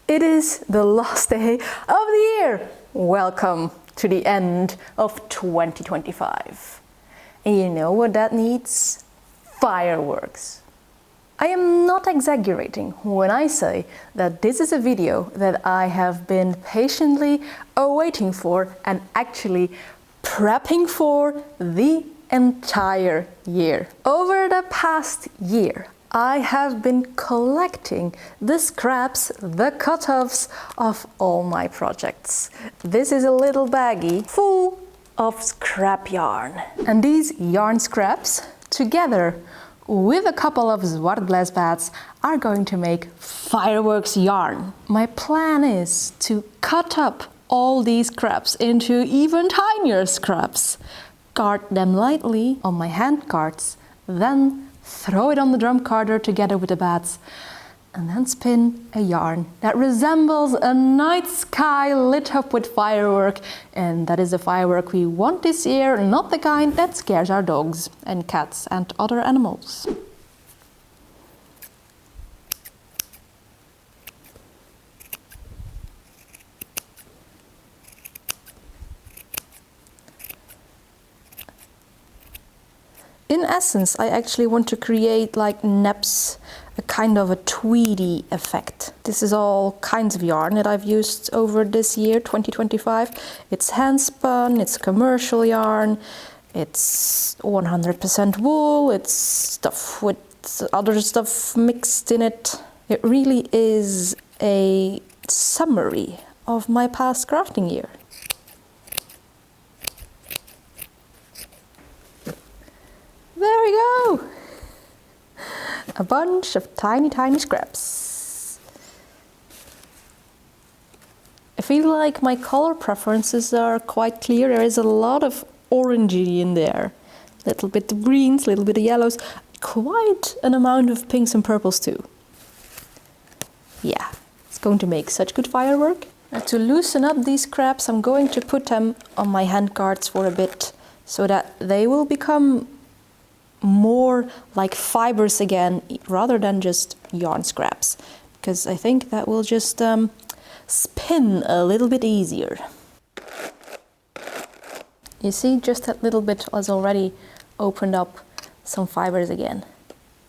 It is the last day of the year. Welcome to the end of 2025. And you know what that needs? Fireworks. I am not exaggerating when I say that this is a video that I have been patiently awaiting for and actually prepping for the entire year. Over the past year, I have been collecting the scraps, the cut-offs of all my projects. This is a little baggie full of scrap yarn. And these yarn scraps, together with a couple of zwartbles pads, are going to make fireworks yarn. My plan is to cut up all these scraps into even tinier scraps, card them lightly on my hand cards, then throw it on the drum carder together with the bats, and then spin a yarn that resembles a night sky lit up with firework. And that is the firework we want this year, not the kind that scares our dogs and cats and other animals. In essence, I actually want to create like naps, a kind of a tweedy effect. This is all kinds of yarn that I've used over this year, 2025. It's handspun, it's commercial yarn, it's 100% wool, it's stuff with other stuff mixed in it. It really is a summary of my past crafting year. There we go! A bunch of tiny scraps. I feel like my color preferences are quite clear. There is a lot of orangey in there. A little bit of greens, a little bit of yellows, quite an amount of pinks and purples too. Yeah, it's going to make such good firework. Now, to loosen up these scraps, I'm going to put them on my hand cards for a bit so that they will become more like fibers again, rather than just yarn scraps, because I think that will just spin a little bit easier. You see, just that little bit has already opened up some fibers again.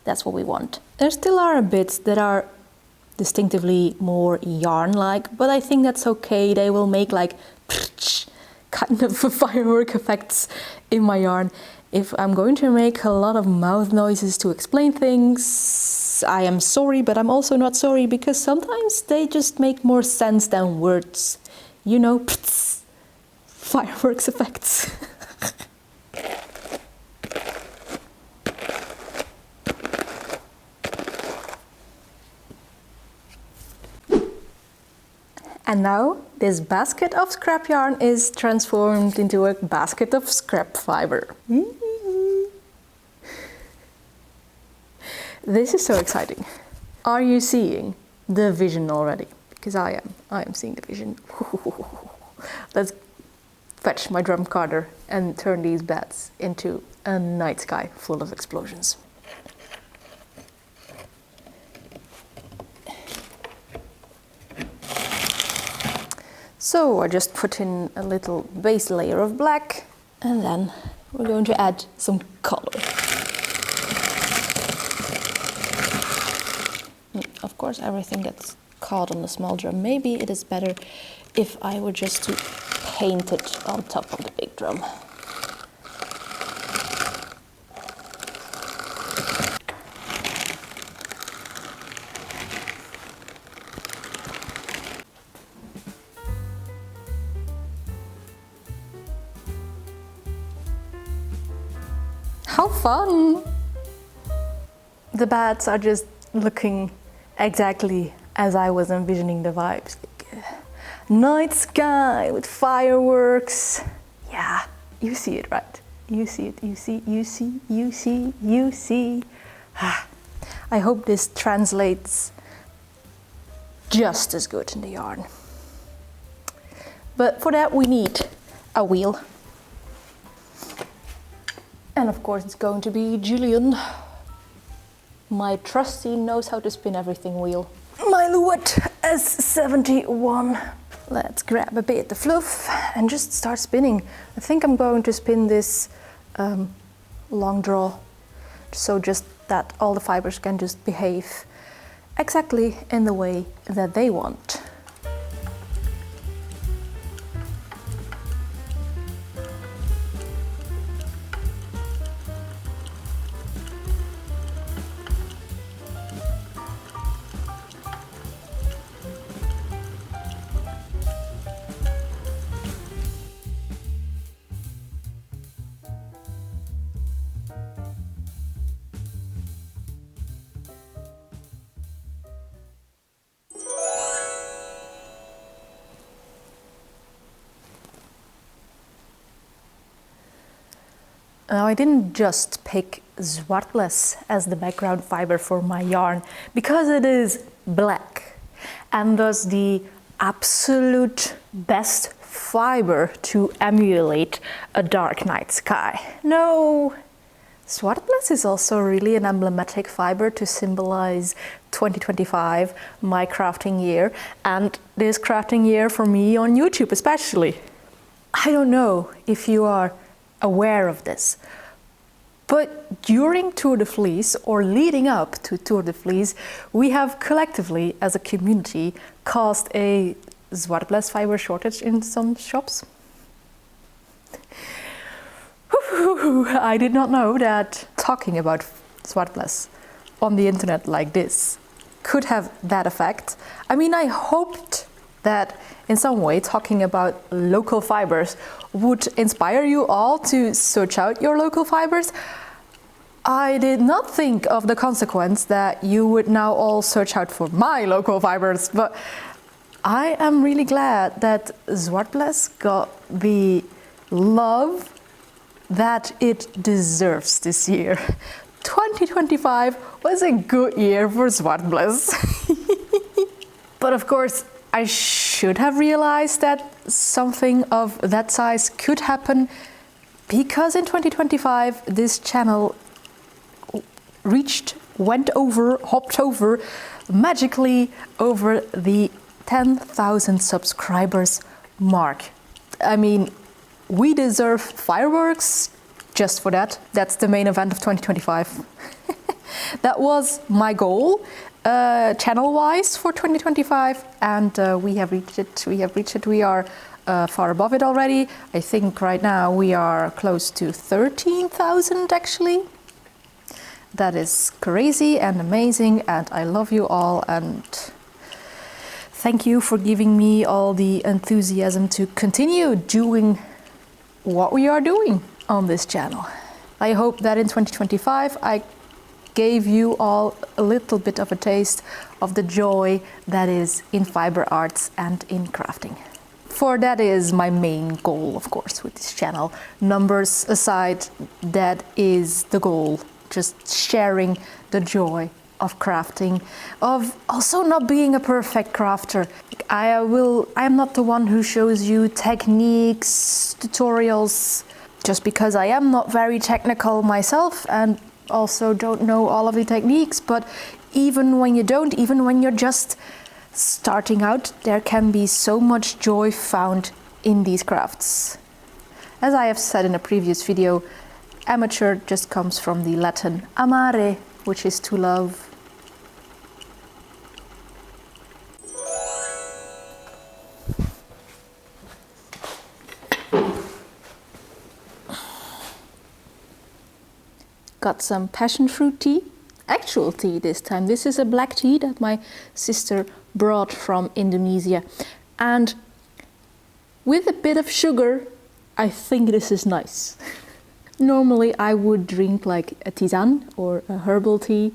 That's what we want. There still are bits that are distinctively more yarn-like, but I think that's okay. They will make like kind of firework effects in my yarn. If I'm going to make a lot of mouth noises to explain things, I am sorry, but I'm also not sorry, because sometimes they just make more sense than words. You know, fireworks effects. And now this basket of scrap yarn is transformed into a basket of scrap fiber. This is so exciting. Are you seeing the vision already? Because I am. I am seeing the vision. Let's fetch my drum carder and turn these bats into a night sky full of explosions. So I just put in a little base layer of black, and then we're going to add some color. Of course, everything gets caught on the small drum. Maybe it is better if I were just to paint it on top of the big drum. How fun! The bats are just looking exactly as I was envisioning the vibes. Night sky with fireworks. Yeah, you see it, right? You see it, you see. I hope this translates just as good in the yarn. But for that we need a wheel. And of course it's going to be Julian. My trusty knows how to spin everything wheel. My Luet S71. Let's grab a bit of fluff and just start spinning. I think I'm going to spin this long draw, so just that all the fibers can just behave exactly in the way that they want. Now, I didn't just pick zwartbles as the background fiber for my yarn because it is black and thus the absolute best fiber to emulate a dark night sky. No, zwartbles is also really an emblematic fiber to symbolize 2025, my crafting year, and this crafting year for me on YouTube especially. I don't know if you are aware of this, but during Tour de Fleece or leading up to Tour de Fleece, we have collectively as a community caused a zwartbles fiber shortage in some shops. I did not know that talking about zwartbles on the internet like this could have that effect. I mean, I hoped that in some way talking about local fibers would inspire you all to search out your local fibers. I did not think of the consequence that you would now all search out for my local fibers, but I am really glad that zwartbles got the love that it deserves this year. 2025 was a good year for zwartbles. But of course, I should have realized that something of that size could happen, because in 2025 this channel hopped over magically over the 10,000 subscribers mark. I mean, we deserve fireworks just for that. That's the main event of 2025. That was my goal. Channel-wise for 2025, and we have reached it. We are far above it already. I think right now we are close to 13,000 actually. That is crazy and amazing, and I love you all, and thank you for giving me all the enthusiasm to continue doing what we are doing on this channel. I hope that in 2025 I gave you all a little bit of a taste of the joy that is in fiber arts and in crafting. For that is my main goal, of course, with this channel. Numbers aside, that is the goal. Just sharing the joy of crafting, of also not being a perfect crafter. I am not the one who shows you techniques, tutorials, just because I am not very technical myself and also don't know all of the techniques. But even when you don't, even when you're just starting out, there can be so much joy found in these crafts. As I have said in a previous video, amateur just comes from the Latin amare, which is to love. Got some passion fruit tea, actual tea this time. This is a black tea that my sister brought from Indonesia, and with a bit of sugar, I think this is nice. Normally I would drink like a tisane or a herbal tea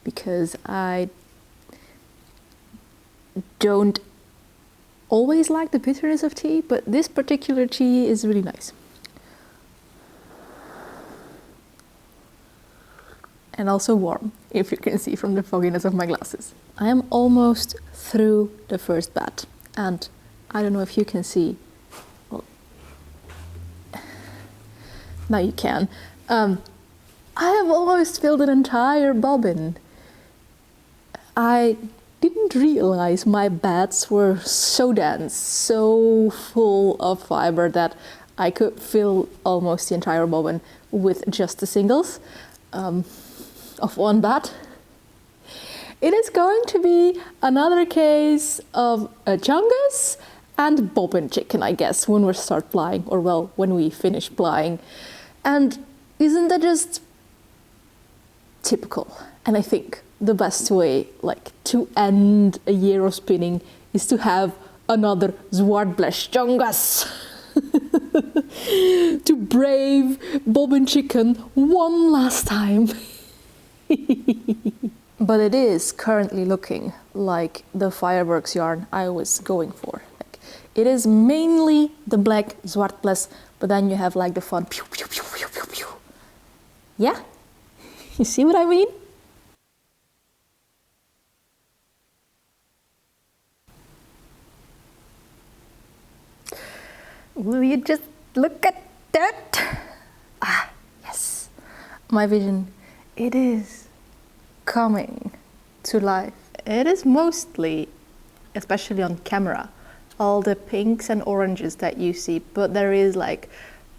because I don't always like the bitterness of tea, but this particular tea is really nice. And also warm, if you can see from the fogginess of my glasses. I am almost through the first bat, and I don't know if you can see. Well, now you can. I have almost filled an entire bobbin. I didn't realize my bats were so dense, so full of fiber that I could fill almost the entire bobbin with just the singles of one bat. It is going to be another case of a chungus and bobbin chicken, I guess, when we start plying, or well, when we finish plying. And isn't that just typical? And I think the best way, like, to end a year of spinning is to have another zwartbles chungus. To brave bobbin chicken one last time. But it is currently looking like the fireworks yarn I was going for. Like, it is mainly the black zwartbles, but then you have like the fun pew pew pew pew pew pew. Yeah? You see what I mean? Will you just look at that? Ah, yes. My vision, it is coming to life. It is mostly, especially on camera, all the pinks and oranges that you see, but there is like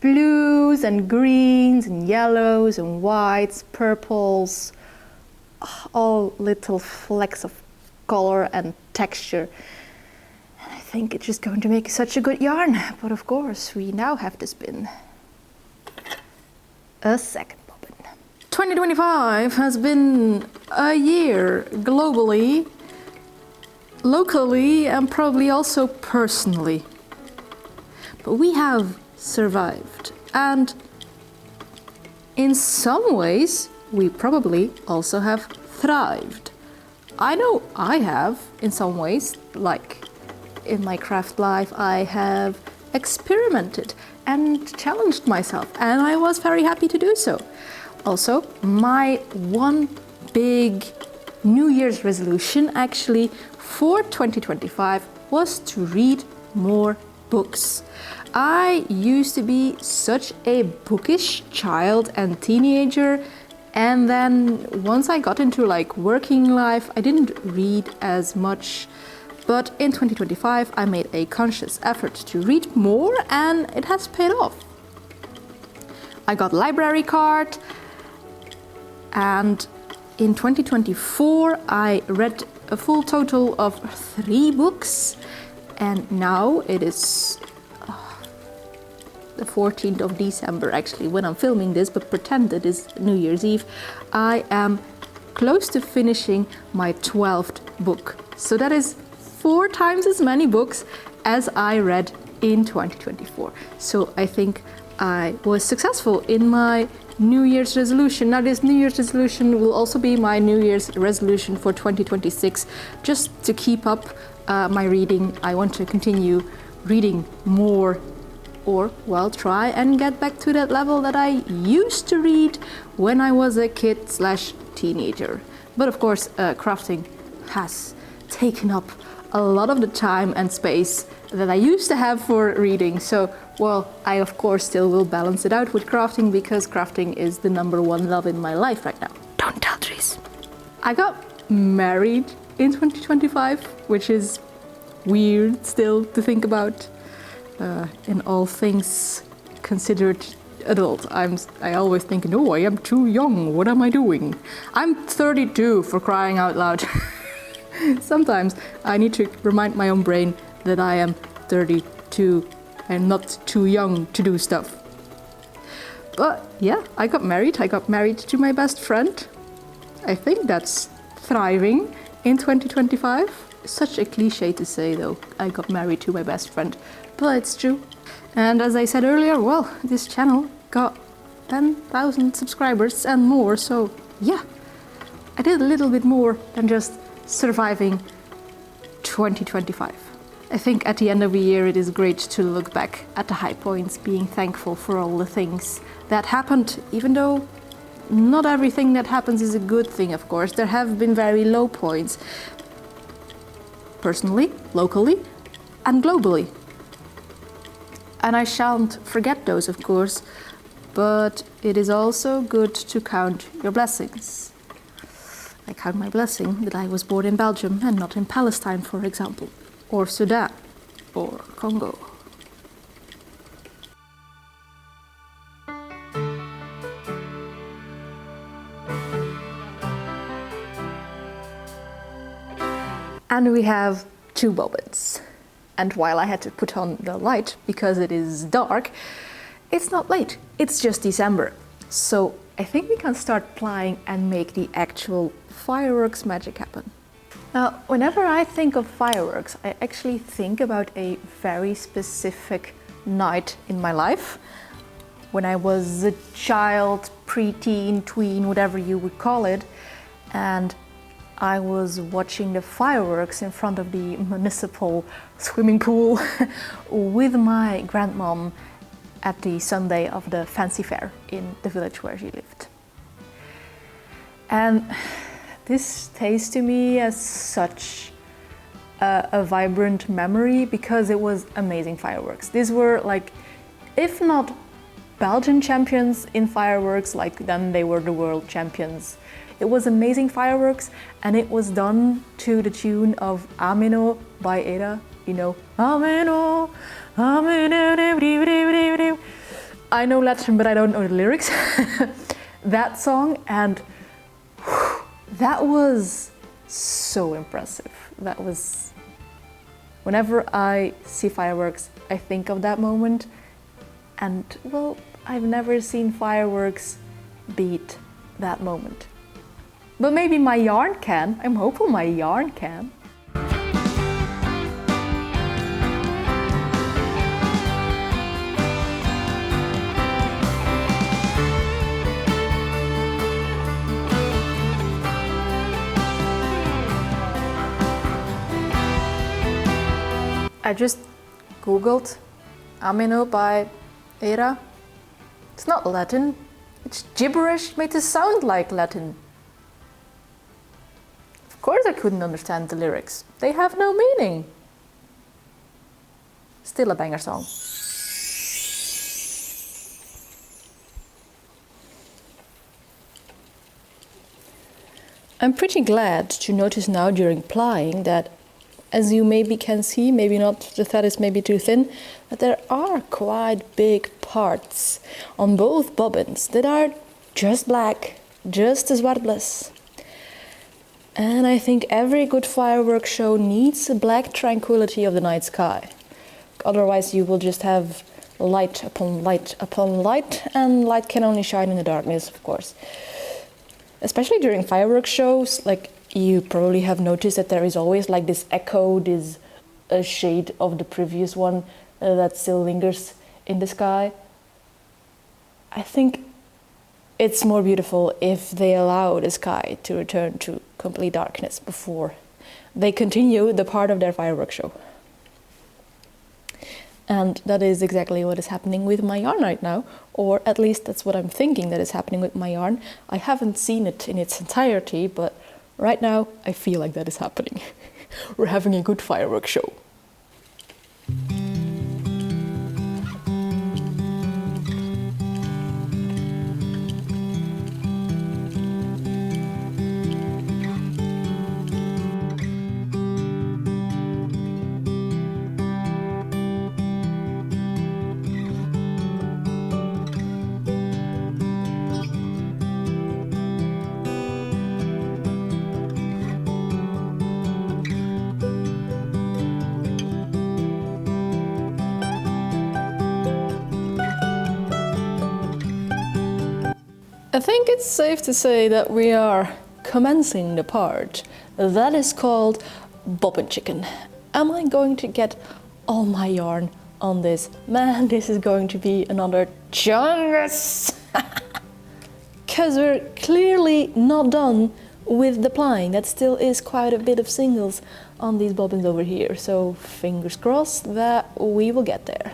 blues and greens and yellows and whites, purples, all little flecks of color and texture. And I think it's just going to make such a good yarn. But of course, we now have to spin a second bobbin. 2025 has been a year globally, locally, and probably also personally. But we have survived, and in some ways we probably also have thrived. I know I have in some ways, like in my craft life I have experimented and challenged myself, and I was very happy to do so. Also, my one big New Year's resolution actually for 2025 was to read more books. I used to be such a bookish child and teenager, and then once I got into like working life, I didn't read as much. But in 2025, I made a conscious effort to read more, and it has paid off. I got a library card, and in 2024, I read a full total of 3 books, and now it is the 14th of December, actually, when I'm filming this, but pretend it is New Year's Eve. I am close to finishing my 12th book. So that is 4 times as many books as I read in 2024. So I think I was successful in my New Year's resolution. Now this New Year's resolution will also be my New Year's resolution for 2026, just to keep up my reading. I want to continue reading more, or well, try and get back to that level that I used to read when I was a kid / teenager. But of course, crafting has taken up a lot of the time and space that I used to have for reading. So, well, I of course still will balance it out with crafting, because crafting is the #1 love in my life right now. Don't tell Dries. I got married in 2025, which is weird still to think about. In all things considered adult, I always think, no, I am too young. What am I doing? I'm 32, for crying out loud. Sometimes I need to remind my own brain that I am 32 and not too young to do stuff. But yeah, I got married. I got married to my best friend. I think that's thriving in 2025. Such a cliche to say, though, I got married to my best friend, but it's true. And as I said earlier, well, this channel got 10,000 subscribers and more, so yeah, I did a little bit more than just surviving 2025. I think at the end of the year it is great to look back at the high points, being thankful for all the things that happened, even though not everything that happens is a good thing, of course. There have been very low points, personally, locally, and globally. And I shan't forget those, of course, but it is also good to count your blessings. Like count my blessing that I was born in Belgium and not in Palestine, for example, or Sudan, or Congo. And we have 2 bobbins. And while I had to put on the light because it is dark, it's not late, it's just December. So I think we can start plying and make the actual fireworks magic happen. Now, whenever I think of fireworks, I actually think about a very specific night in my life. When I was a child, preteen, tween, whatever you would call it, and I was watching the fireworks in front of the municipal swimming pool with my grandmom at the Sunday of the fancy fair in the village where she lived. And this stays to me as such a vibrant memory because it was amazing fireworks. These were like, if not Belgian champions in fireworks, like then they were the world champions. It was amazing fireworks, and it was done to the tune of Ameno by Era. You know, Ameno, Ameno. I know Latin, but I don't know the lyrics. That song, and that was so impressive. That was, whenever I see fireworks, I think of that moment. And well, I've never seen fireworks beat that moment. But maybe my yarn can. I'm hoping my yarn can. I just googled Ameno by Era. It's not Latin. It's gibberish made to sound like Latin. Of course I couldn't understand the lyrics. They have no meaning. Still a banger song. I'm pretty glad to notice now during plying that, as you maybe can see, maybe not, the thread is maybe too thin, but there are quite big parts on both bobbins that are just black, just as zwartbles. And I think every good fireworks show needs a black tranquility of the night sky. Otherwise you will just have light upon light upon light, and light can only shine in the darkness, of course. Especially during fireworks shows, like you probably have noticed that there is always like this echo, this shade of the previous one that still lingers in the sky. I think it's more beautiful if they allow the sky to return to complete darkness before they continue the part of their fireworks show. And that is exactly what is happening with my yarn right now, or at least that's what I'm thinking that is happening with my yarn. I haven't seen it in its entirety, but right now I feel like that is happening. We're having a good fireworks show. I think it's safe to say that we are commencing the part that is called Bobbin Chicken. Am I going to get all my yarn on this? Man, this is going to be another chungus! Because we're clearly not done with the plying. That still is quite a bit of singles on these bobbins over here, so fingers crossed that we will get there.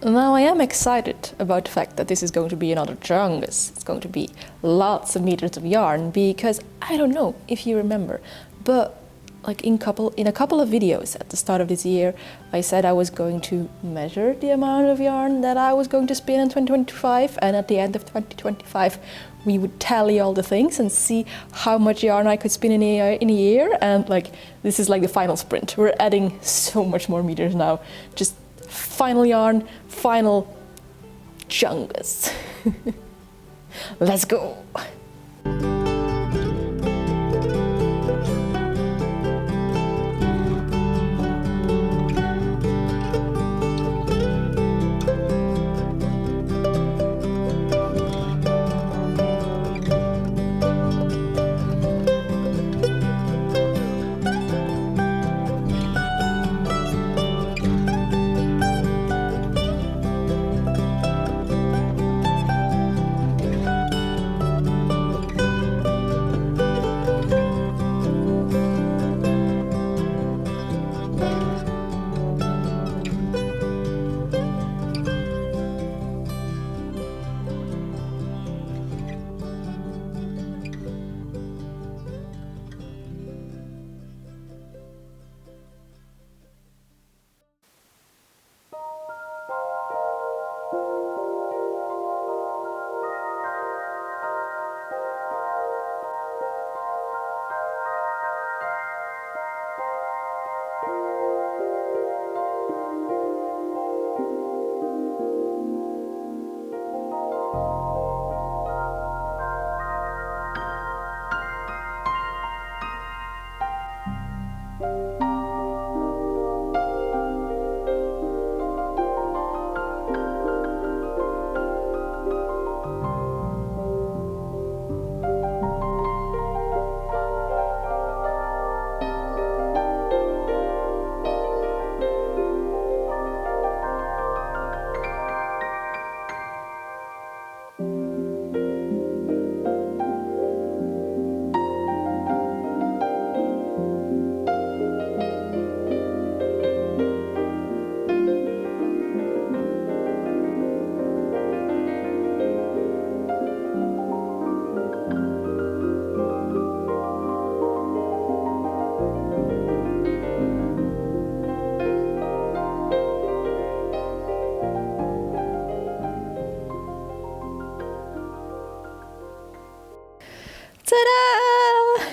Now I am excited about the fact that this is going to be another chungus. It's going to be lots of meters of yarn, because I don't know if you remember, but like in a couple of videos at the start of this year, I said I was going to measure the amount of yarn that I was going to spin in 2025, and at the end of 2025 we would tally all the things and see how much yarn I could spin in a year. And like, this is like the final sprint. We're adding so much more meters now. Just final yarn, final chungus. Let's go. Ta-da!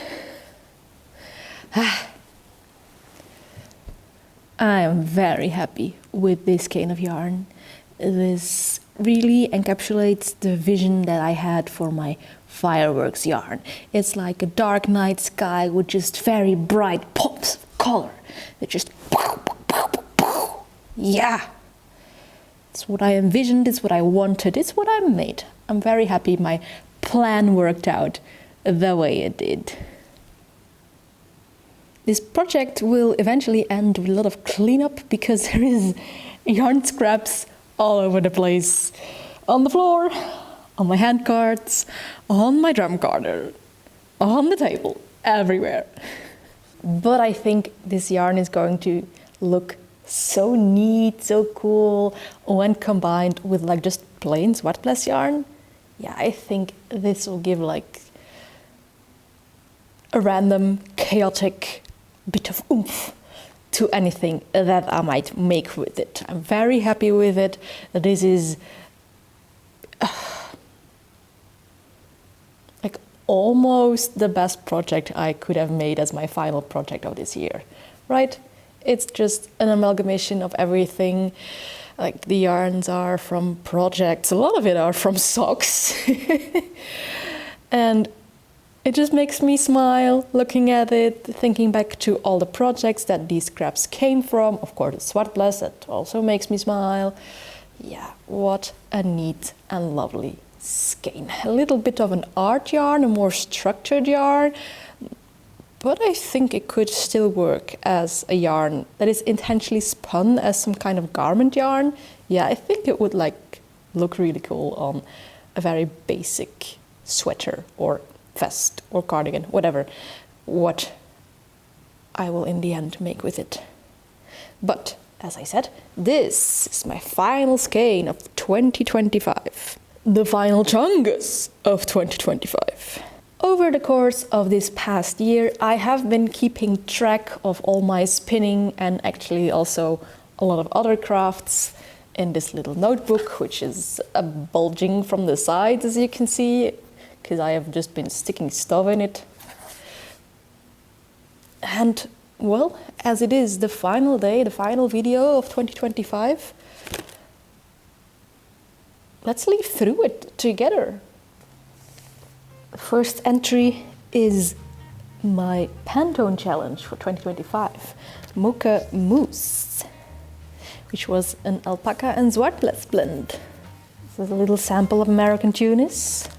I am very happy with this skein of yarn. This really encapsulates the vision that I had for my fireworks yarn. It's like a dark night sky with just very bright pops of color that just yeah! It's what I envisioned, it's what I wanted, it's what I made. I'm very happy my plan worked out the way it did. This project will eventually end with a lot of cleanup because there is yarn scraps all over the place. On the floor, on my hand cards, on my drum corner, on the table, everywhere. But I think this yarn is going to look so neat, so cool when combined with like just plain zwartbles yarn. Yeah, I think this will give like a random, chaotic bit of oomph to anything that I might make with it. I'm very happy with it. This is like almost the best project I could have made as my final project of this year, right? It's just an amalgamation of everything. Like the yarns are from projects, a lot of it are from socks. And it just makes me smile looking at it, thinking back to all the projects that these scraps came from. Of course, it's zwartbles, that also makes me smile. Yeah, what a neat and lovely skein. A little bit of an art yarn, a more structured yarn, but I think it could still work as a yarn that is intentionally spun as some kind of garment yarn. Yeah, I think it would like look really cool on a very basic sweater or vest or cardigan, whatever, what I will in the end make with it. But as I said, this is my final skein of 2025, the final chungus of 2025. Over the course of this past year, I have been keeping track of all my spinning and actually also a lot of other crafts in this little notebook, which is bulging from the sides, as you can see, because I have just been sticking stuff in it. And well, as it is the final day, the final video of 2025, let's live through it together. The first entry is my Pantone challenge for 2025, Mocha Mousse, which was an alpaca and zwartbles blend. This is a little sample of American Tunis.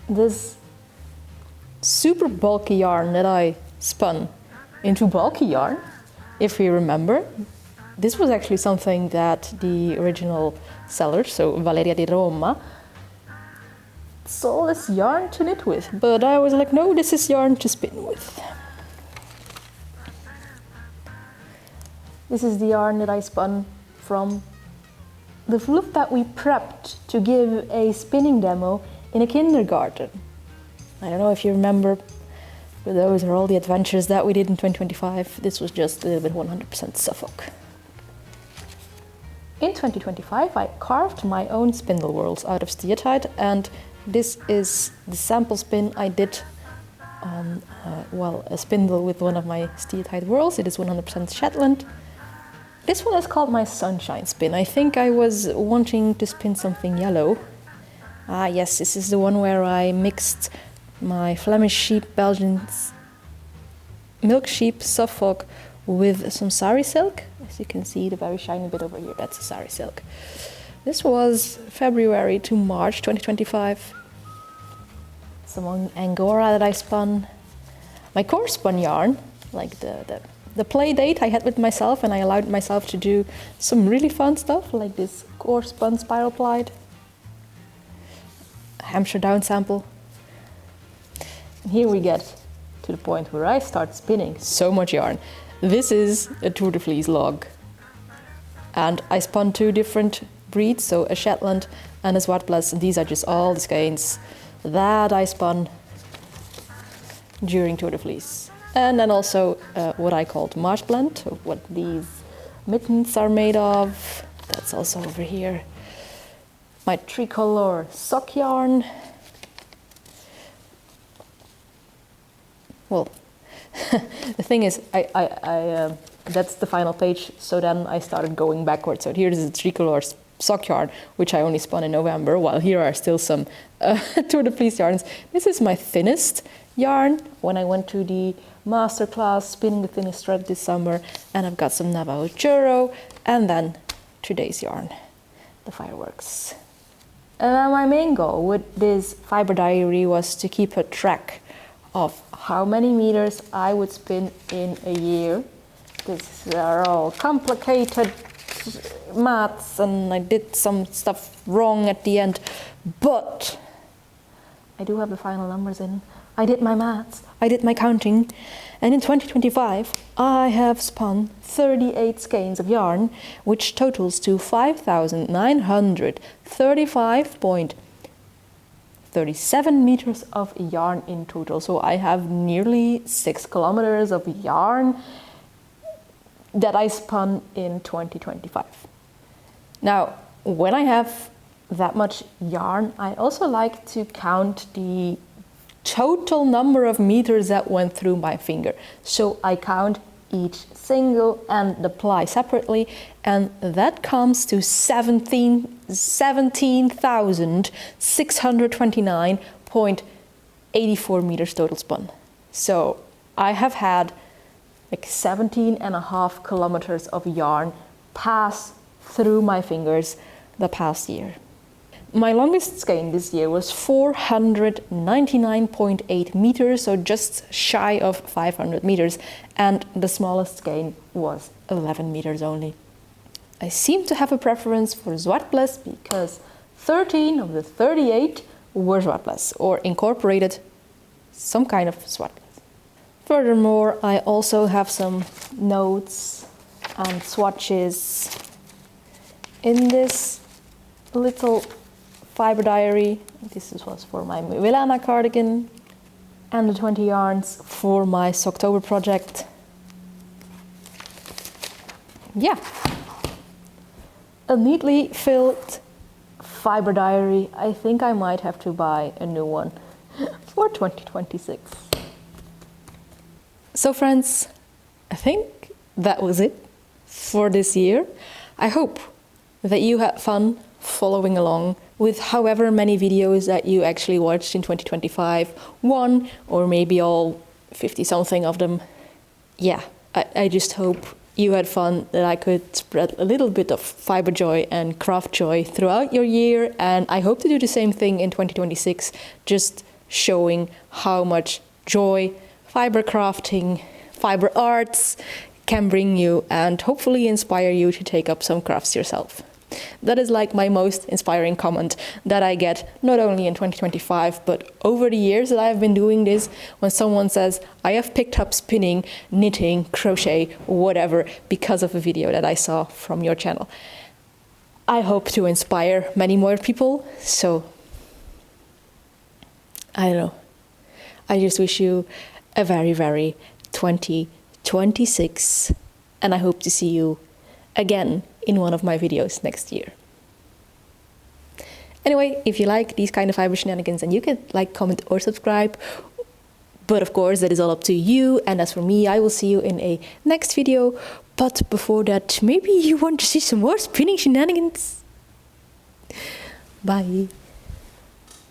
This super bulky yarn that I spun into bulky yarn, if you remember. This was actually something that the original seller, so Valeria di Roma, sold this yarn to knit with, but I was like, no, this is yarn to spin with. This is the yarn that I spun from the fluff that we prepped to give a spinning demo in a kindergarten. I don't know if you remember, but those are all the adventures that we did in 2025. This was just a little bit 100% Suffolk. In 2025, I carved my own spindle whorls out of steatite, and this is the sample spin I did on a spindle with one of my steatite whorls. It is 100% Shetland. This one is called my sunshine spin. I think I was wanting to spin something yellow. Ah yes, this is the one where I mixed my Flemish sheep, Belgian milk sheep, Suffolk with some sari silk. As you can see, the very shiny bit over here, that's a sari silk. This was February to March 2025. Some Angora that I spun. My core spun yarn, like the play date I had with myself, and I allowed myself to do some really fun stuff, like this core spun spiral plied. Hampshire down sample. And here we get to the point where I start spinning so much yarn. This is a Tour de Fleece log. And I spun two different breeds, so a Shetland and a zwartbles, and these are just all the skeins that I spun during Tour de Fleece. And then also what I called marsh blend, so what these mittens are made of. That's also over here. My tricolor sock yarn. Well, the thing is, I that's the final page, so then I started going backwards. So here's the tricolor sock yarn, which I only spun in November, while here are still some Tour de Fleece yarns. This is my thinnest yarn when I went to the masterclass spinning the thinnest thread this summer, and I've got some Navajo Churro, and then today's yarn, the Fireworks. And my main goal with this fiber diary was to keep a track of how many meters I would spin in a year. These are all complicated maths, and I did some stuff wrong at the end, but I do have the final numbers in. I did my maths, I did my counting, and in 2025 I have spun 38 skeins of yarn, which totals to 5,935.37 meters of yarn in total. So I have nearly 6 kilometers of yarn that I spun in 2025. Now, when I have that much yarn, I also like to count the total number of meters that went through my finger. So I count each single and the ply separately, and that comes to 17,629.84 meters total spun. So I have had like 17.5 kilometers of yarn pass through my fingers the past year. My longest skein this year was 499.8 meters, so just shy of 500 meters, and the smallest skein was 11 meters only. I seem to have a preference for zwartbles because 13 of the 38 were zwartbles, or incorporated some kind of zwartbles. Furthermore, I also have some notes and swatches in this little fiber diary. This was for my Milana cardigan, and the 20 yarns for my Socktober project. Yeah. a neatly filled fiber diary. I think I might have to buy a new one for 2026. So friends, I think that was it for this year. I hope that you had fun following along with however many videos that you actually watched in 2025, one or maybe all 50 something of them. Yeah, I just hope you had fun, that I could spread a little bit of fiber joy and craft joy throughout your year, and I hope to do the same thing in 2026, just showing how much joy fiber crafting, fiber arts can bring you, and hopefully inspire you to take up some crafts yourself. That is like my most inspiring comment that I get, not only in 2025, but over the years that I've been doing this, when someone says, I have picked up spinning, knitting, crochet, whatever, because of a video that I saw from your channel. I hope to inspire many more people, so I don't know. I just wish you a very, very 2026, and I hope to see you again in one of my videos next year. Anyway, if you like these kind of fiber shenanigans, then you can like, comment or subscribe. But of course, that is all up to you. And as for me, I will see you in a next video. But before that, maybe you want to see some more spinning shenanigans. Bye.